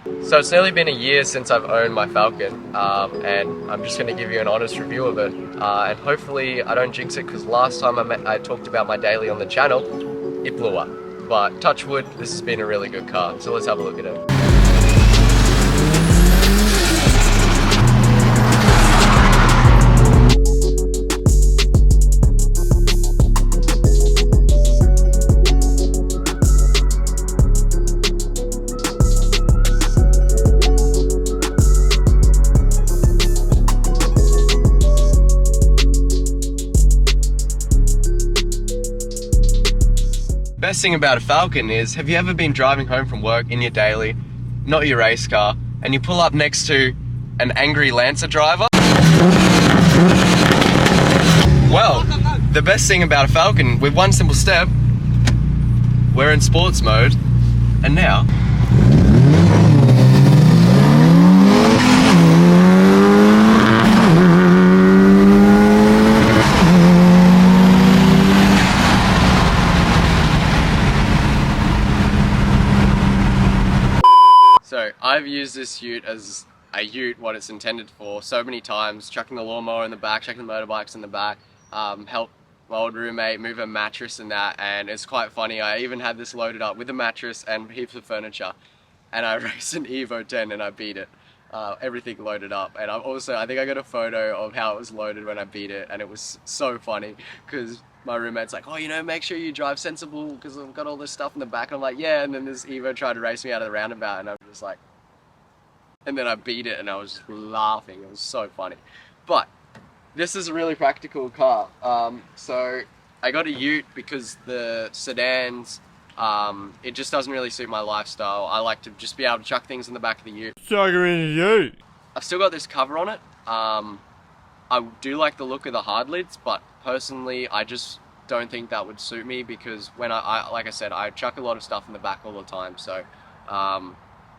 So it's nearly been a year since I've owned my Falcon, and I'm just going to give you an honest review of it. And hopefully I don't jinx it, because last time I talked about my daily on the channel, it blew up. But touch wood, this has been a really good car. So let's have a look at it. Best thing about a Falcon is, have you ever been driving home from work in your daily, not your race car, and you pull up next to an angry Lancer driver? Well, the best thing about a Falcon, with one simple step, we're in sports mode, and now So I've used this ute as a ute, what it's intended for, so many times, chucking the lawnmower in the back, chucking the motorbikes in the back, help my old roommate move a mattress and that, and it's quite funny. I even had this loaded up with a mattress and heaps of furniture, and I raced an Evo 10 and I beat it. Everything loaded up, and I think I got a photo of how it was loaded when I beat it, and it was so funny because my roommate's like, oh, you know, make sure you drive sensible because I've got all this stuff in the back. I'm like, yeah, and then this Evo tried to race me out of the roundabout, and I'm just like, and then I beat it, and I was just laughing. It was so funny. But this is a really practical car. So I got a ute because the sedans, it just doesn't really suit my lifestyle. I like to just be able to chuck things in the back of the ute. Sucker in the ute. I've still got this cover on it. I do like the look of the hard lids, but personally I just don't think that would suit me, because when like I said, I chuck a lot of stuff in the back all the time. So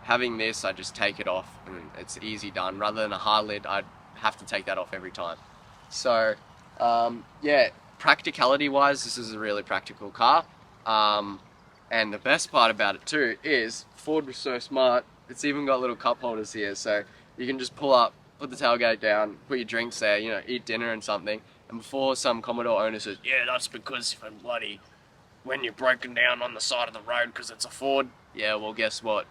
having this, I just take it off and it's easy done. Rather than a hard lid, I'd have to take that off every time. So yeah, practicality wise, this is a really practical car. And the best part about it too is Ford was so smart, it's even got little cup holders here, so you can just pull up, put the tailgate down, put your drinks there, you know, eat dinner and something. And before some Commodore owner says, yeah, that's because when you're broken down on the side of the road because it's a Ford. Yeah, well, guess what?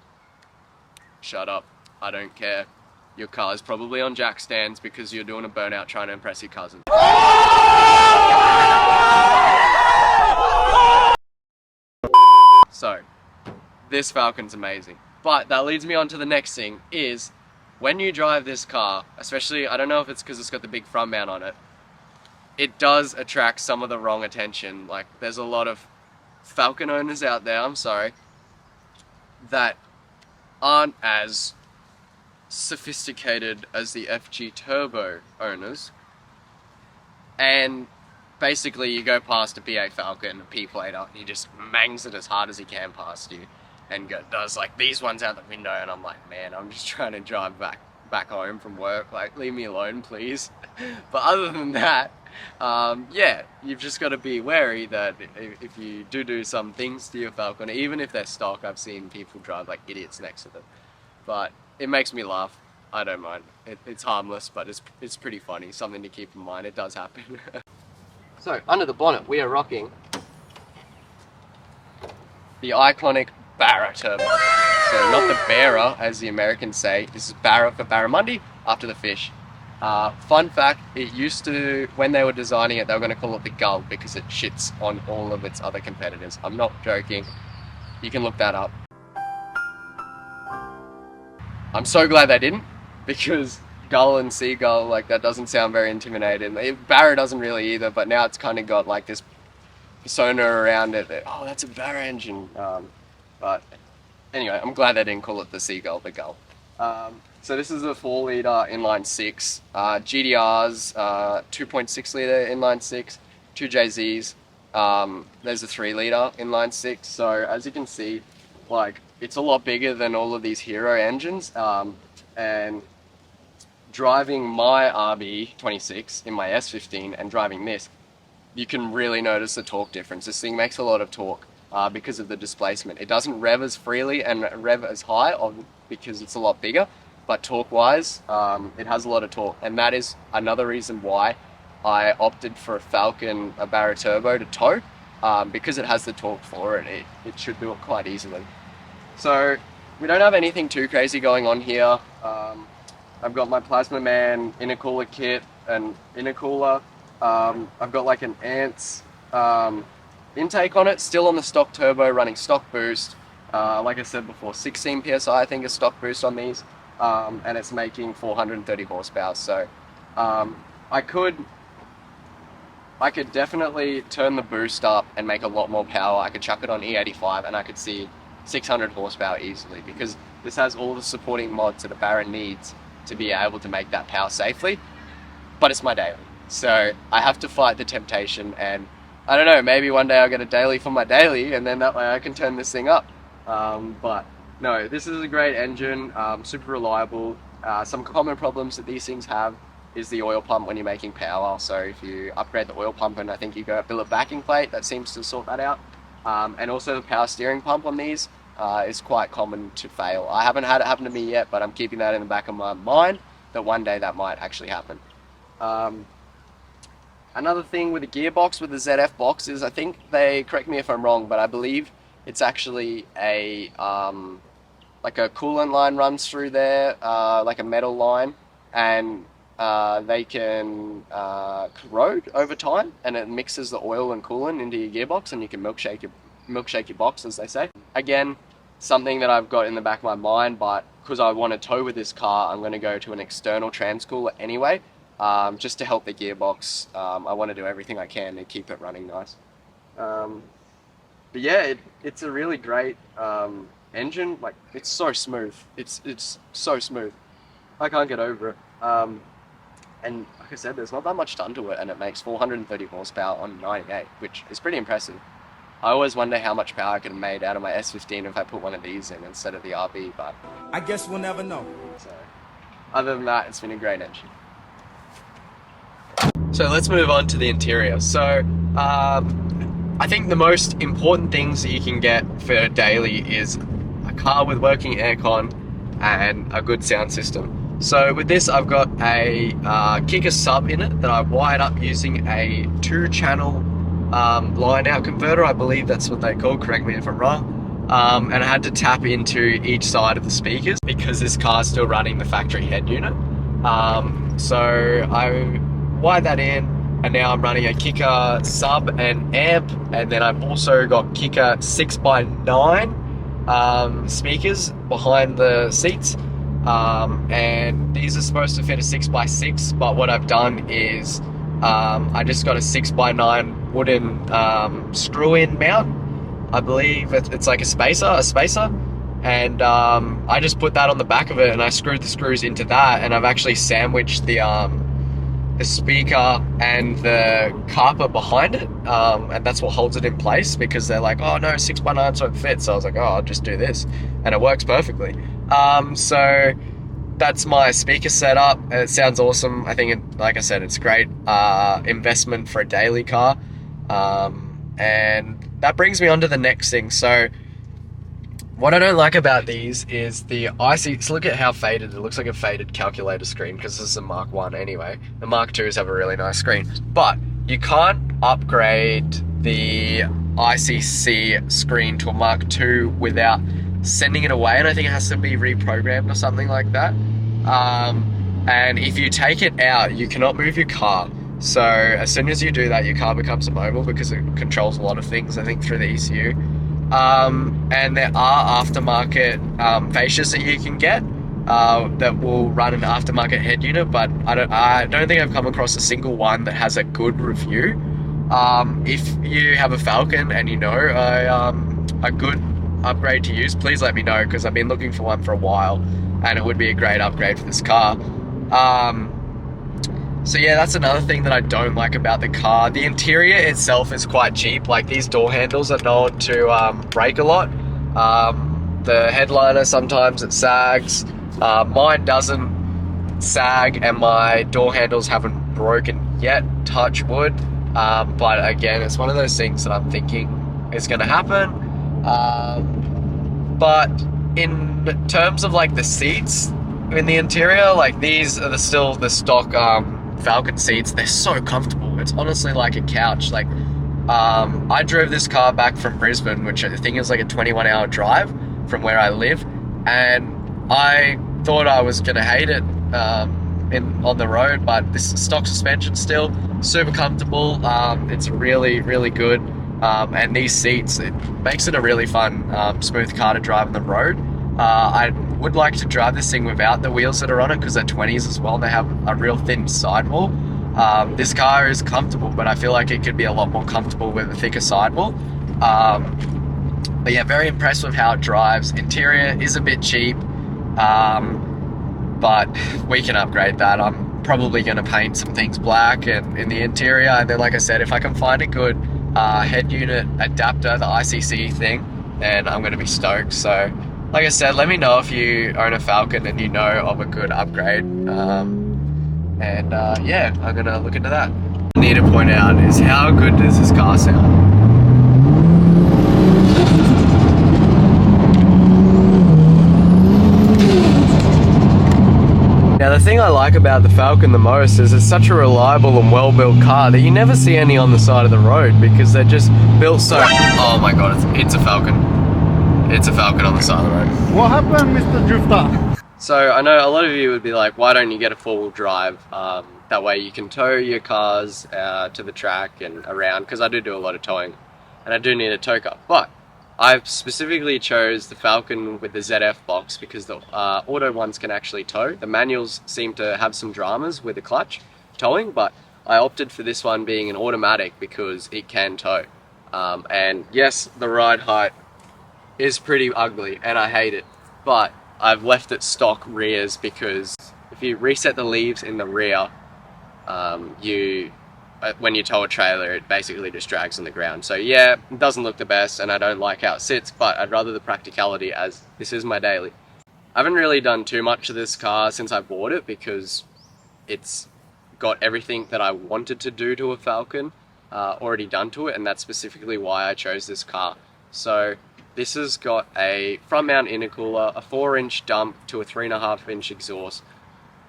Shut up. I don't care. Your car is probably on jack stands because you're doing a burnout trying to impress your cousin. So, this Falcon's amazing. But that leads me on to the next thing, is when you drive this car, especially, I don't know if it's because it's got the big front mount on it, it does attract some of the wrong attention. Like, there's a lot of Falcon owners out there, I'm sorry, that aren't as sophisticated as the FG Turbo owners, and basically you go past a B8 Falcon, a P-plater, and he just mangs it as hard as he can past you, and does like these ones out the window, and I'm like, man, I'm just trying to drive back home from work, like, leave me alone, please. But other than that, yeah, you've just got to be wary that if you do some things to your Falcon, even if they're stock, I've seen people drive like idiots next to them. But it makes me laugh. I don't mind. It's harmless, but it's pretty funny. Something to keep in mind. It does happen. So, under the bonnet, we are rocking the iconic Barra Turbo. So, not the Bearer, as the Americans say. This is Barra for Barramundi, after the fish. Fun fact, it used to, when they were designing it, they were going to call it the Gull because it shits on all of its other competitors. I'm not joking. You can look that up. I'm so glad they didn't, because Gull and Seagull, like, that doesn't sound very intimidating. Barra doesn't really either, but now it's kind of got like this persona around it that, oh, that's a Barra engine. But anyway, I'm glad they didn't call it the Seagull, the Gull. So this is a 4-litre inline 6, GDR's 2.6-litre inline 6, 2 JZs, there's a 3-litre inline 6, so as you can see, like, it's a lot bigger than all of these Hero engines, and driving my RB26 in my S15 and driving this, you can really notice the torque difference. This thing makes a lot of torque. because of the displacement. It doesn't rev as freely and rev as high because it's a lot bigger, but torque-wise, it has a lot of torque, and that is another reason why I opted for a Falcon, a Barra Turbo to tow, because it has the torque for it. It should do it quite easily. So we don't have anything too crazy going on here. I've got my Plasma Man intercooler kit and intercooler. I've got like an Ants intake on it, still on the stock turbo, running stock boost. Like I said before, 16 PSI I think is stock boost on these, and it's making 430 horsepower. So I could definitely turn the boost up and make a lot more power. I could chuck it on E85 and I could see 600 horsepower easily, because this has all the supporting mods that a Barra needs to be able to make that power safely. But it's my daily, so I have to fight the temptation, and I don't know, maybe one day I'll get a daily for my daily, and then that way I can turn this thing up. But no, this is a great engine, super reliable. Some common problems that these things have is the oil pump when you're making power. So if you upgrade the oil pump, and I think you go a billet backing plate, that seems to sort that out. And also the power steering pump on these is quite common to fail. I haven't had it happen to me yet, but I'm keeping that in the back of my mind that one day that might actually happen. Another thing with the gearbox with the ZF box is, I think they, correct me if I'm wrong, but I believe it's actually a like a coolant line runs through there, like a metal line, and they can corrode over time, and it mixes the oil and coolant into your gearbox, and you can milkshake your box, as they say. Again, something that I've got in the back of my mind, but because I want to tow with this car, I'm going to go to an external transcooler anyway, just to help the gearbox. I want to do everything I can to keep it running nice. But yeah, it's a really great engine. Like, it's so smooth. It's so smooth. I can't get over it. And like I said, there's not that much done to it, and it makes 430 horsepower on 98, which is pretty impressive. I always wonder how much power I could have made out of my S15 if I put one of these in instead of the RB, but I guess we'll never know. So, other than that, it's been a great engine. So let's move on to the interior. So I think the most important things that you can get for a daily is a car with working aircon and a good sound system. So with this, I've got a kicker sub in it that I wired up using a 2-channel line out converter. I believe that's what they call, correct me if I'm wrong. And I had to tap into each side of the speakers because this car's still running the factory head unit. So I wired that in, and now I'm running a kicker sub and amp, and then I've also got kicker 6x9 speakers behind the seats. And these are supposed to fit a 6x6, but what I've done is I just got a 6x9 wooden screw-in mount. I believe it's like a spacer, and I just put that on the back of it, and I screwed the screws into that, and I've actually sandwiched the speaker and the carpet behind it, and that's what holds it in place, because they're like, oh no, 6x9 won't fit. So I was like, oh, I'll just do this, and it works perfectly. So that's my speaker setup. It sounds awesome. I think like I said, it's a great investment for a daily car. And that brings me on to the next thing. So what I don't like about these is the IC. So look at how faded it looks, like a faded calculator screen, because this is a Mark 1 anyway. The Mark 2s have a really nice screen, but you can't upgrade the ICC screen to a Mark 2 without sending it away, and I think it has to be reprogrammed or something like that. And if you take it out, you cannot move your car. So as soon as you do that, your car becomes immobile, because it controls a lot of things, I think, through the ECU. And there are aftermarket fascias that you can get that will run an aftermarket head unit, but I don't think I've come across a single one that has a good review. If you have a Falcon and you know a good upgrade to use, please let me know, because I've been looking for one for a while, and it would be a great upgrade for this car. So yeah, that's another thing that I don't like about the car. The interior itself is quite cheap. Like, these door handles are known to break a lot. The headliner, sometimes it sags. Mine doesn't sag, and my door handles haven't broken yet, touch wood. But again, it's one of those things that I'm thinking is going to happen. But in terms of like the seats in the interior, like these are still the stock Falcon seats. They're so comfortable. It's honestly like a couch. Like I drove this car back from Brisbane, which I think is like a 21-hour drive from where I live, and I thought I was gonna hate it on the road, but this stock suspension still super comfortable. It's really, really good. And these seats, it makes it a really fun, smooth car to drive on the road. I would like to drive this thing without the wheels that are on it because they're 20s as well. They have a real thin sidewall. This car is comfortable, but I feel like it could be a lot more comfortable with a thicker sidewall. But yeah, very impressed with how it drives. Interior is a bit cheap, but we can upgrade that. I'm probably going to paint some things black and in the interior, and then like I said, if I can find a good head unit adapter, the ICC thing, then I'm going to be stoked. So like I said, let me know if you own a Falcon and you know of a good upgrade, yeah, I'm going to look into that. What I need to point out is how good does this car sound. Now the thing I like about the Falcon the most is it's such a reliable and well-built car that you never see any on the side of the road because they're just built so... Oh my god, it's a Falcon. It's a Falcon on the side of the road. What happened, Mr. Drifter? So I know a lot of you would be like, why don't you get a four-wheel drive? That way you can tow your cars to the track and around, because I do a lot of towing and I do need a tow car. But I've specifically chose the Falcon with the ZF box because the auto ones can actually tow. The manuals seem to have some dramas with the clutch towing, but I opted for this one being an automatic because it can tow. And yes, the ride height is pretty ugly and I hate it, but I've left it stock rears because if you reset the leaves in the rear, when you tow a trailer, it basically just drags on the ground. So yeah, it doesn't look the best and I don't like how it sits, but I'd rather the practicality as this is my daily. I haven't really done too much to this car since I bought it because it's got everything that I wanted to do to a Falcon already done to it, and that's specifically why I chose this car. So this has got a front mount intercooler, a 4-inch dump to a 3.5-inch exhaust.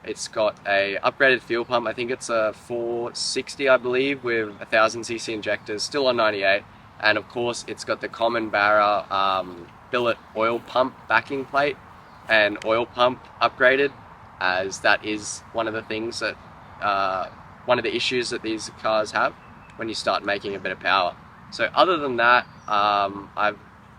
It's got a upgraded fuel pump. I think it's a 460, I believe, with 1000cc injectors, still on 98. And of course, it's got the common Barra billet oil pump backing plate and oil pump upgraded, as that is one of the things that, one of the issues that these cars have when you start making a bit of power. So other than that,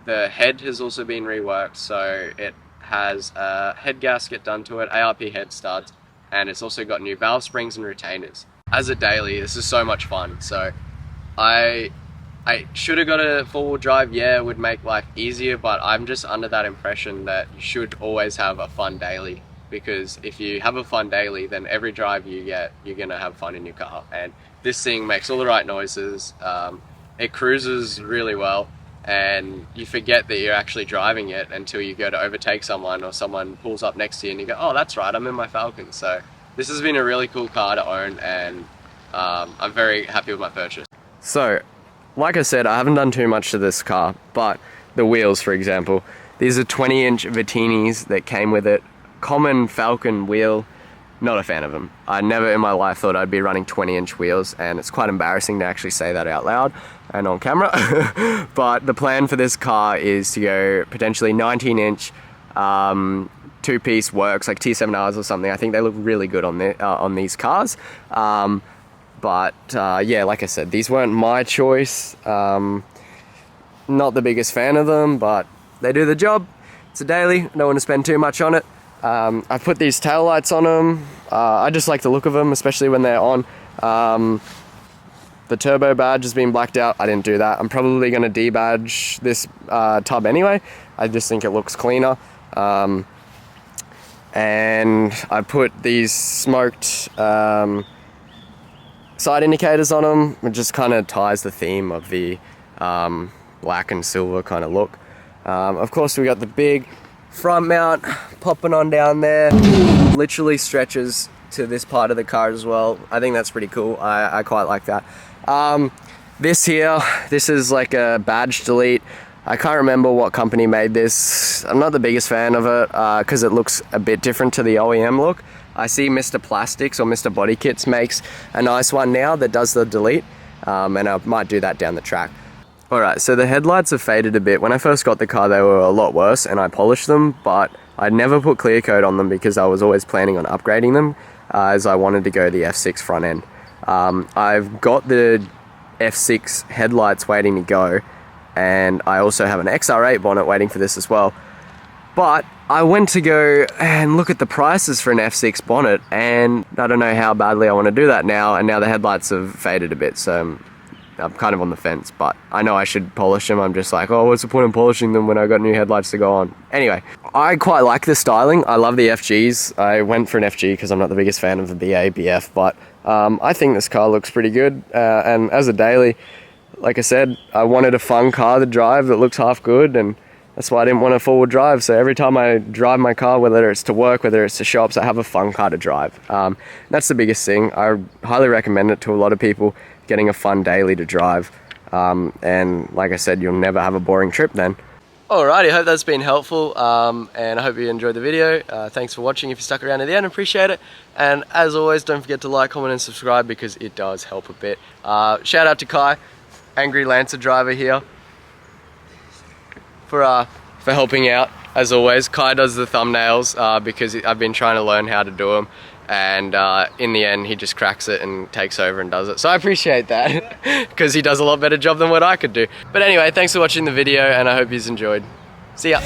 the head has also been reworked, so it has a head gasket done to it, ARP head studs, and it's also got new valve springs and retainers. As a daily, this is so much fun. So I should have got a four-wheel drive. Yeah, it would make life easier, but I'm just under that impression that you should always have a fun daily, because if you have a fun daily, then every drive you get, you're gonna have fun in your car. And this thing makes all the right noises. It cruises really well, and you forget that you're actually driving it until you go to overtake someone or someone pulls up next to you and you go, oh, that's right, I'm in my Falcon. So this has been a really cool car to own, and I'm very happy with my purchase. So, like I said, I haven't done too much to this car, but the wheels, for example, these are 20-inch Vitinis that came with it. Common Falcon wheel, not a fan of them. I never in my life thought I'd be running 20-inch wheels, and it's quite embarrassing to actually say that out loud and on camera. But the plan for this car is to go potentially 19-inch two-piece works, like T7Rs or something. I think they look really good on these cars. But yeah, like I said, these weren't my choice. Not the biggest fan of them, but they do the job. It's a daily, I don't want to spend too much on it. I've put these taillights on them. I just like the look of them, especially when they're on. The turbo badge has been blacked out. I didn't do that. I'm probably going to debadge this tub anyway. I just think it looks cleaner. And I put these smoked side indicators on them. It just kind of ties the theme of the black and silver kind of look. Of course, we got the big front mount popping on down there. Literally stretches to this part of the car as well. I think that's pretty cool. I quite like that. This here, this is like a badge delete. I can't remember what company made this. I'm not the biggest fan of it because it looks a bit different to the OEM look. I see Mr. Plastics or Mr. Body Kits makes a nice one now that does the delete, and I might do that down the track. Alright, so the headlights have faded a bit. When I first got the car they were a lot worse and I polished them, but I never put clear coat on them because I was always planning on upgrading them as I wanted to go the F6 front end. I've got the F6 headlights waiting to go, and I also have an XR8 bonnet waiting for this as well. But I went to go and look at the prices for an F6 bonnet, and I don't know how badly I want to do that now, and now the headlights have faded a bit, so I'm kind of on the fence, but I know I should polish them. I'm just like, oh, what's the point in polishing them when I got new headlights to go on? Anyway, I quite like the styling. I love the FGs. I went for an FG because I'm not the biggest fan of the BA, BF, but I think this car looks pretty good. And as a daily, like I said, I wanted a fun car to drive that looks half good, and that's why I didn't want a four-wheel drive. So every time I drive my car, whether it's to work, whether it's to shops, I have a fun car to drive. That's the biggest thing. I highly recommend it to a lot of people, getting a fun daily to drive. And like I said, you'll never have a boring trip then. Alrighty, I hope that's been helpful, and I hope you enjoyed the video. Thanks for watching. If you stuck around to the end, appreciate it. And as always, don't forget to like, comment and subscribe because it does help a bit. Shout out to Kai, Angry Lancer driver here, for helping out. As always, Kai does the thumbnails because I've been trying to learn how to do them, and in the end he just cracks it and takes over and does it. So I appreciate that because he does a lot better job than what I could do. But anyway, thanks for watching the video and I hope you enjoyed. See ya.